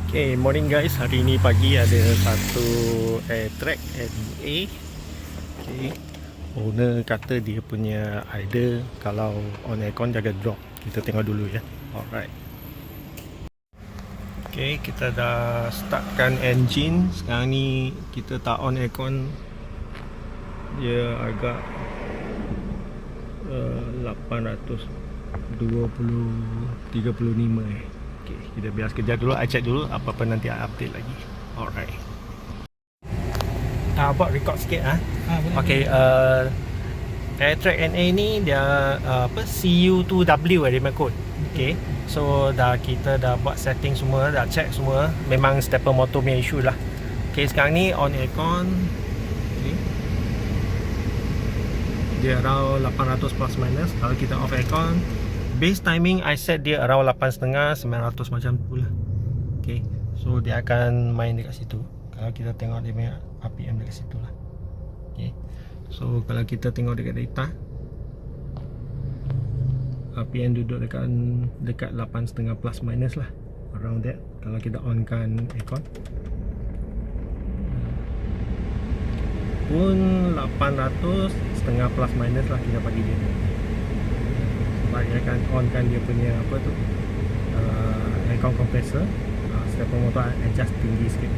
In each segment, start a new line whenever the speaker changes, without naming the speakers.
Okay, morning guys. Hari ni pagi ada satu AirTrack NA. Okay, owner kata dia punya idea kalau on aircon jaga drop. Kita tengok dulu ya. Alright. Okay, kita dah startkan engine. Sekarang ni kita tak on aircon. Dia agak 835 Okay, kita biar sekejap dulu. I check dulu. Apa-apa nanti I update lagi. Alright. Buat record sikit Okay, AirTrack NA ni dia CU2W dia punya code. Okay, so kita dah buat setting semua, dah check semua. Memang stepper motor punya issue lah. Okay, sekarang ni on aircon. Okay, dia around 800 plus minus. Kalau kita off aircon, base timing I set dia around 8.5 900 macam tu lah. Okay, so dia akan main dekat situ. Kalau kita tengok dia punya RPM dekat situ lah. Okay, so kalau kita tengok dekat data, RPM duduk dekat 8.5 plus minus lah, around that. Kalau kita on kan aircon pun 800 setengah plus minus lah kita bagi dia. Sebab dia akan on kan dia punya aircon compressor. Stepper motor adjust tinggi sikit.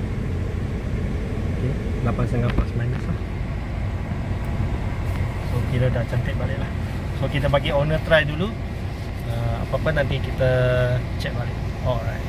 Okay, 8.5 plus minus lah. So kira dah cantik balik lah. So kita bagi owner try dulu. Apa-apa nanti kita check balik. Alright.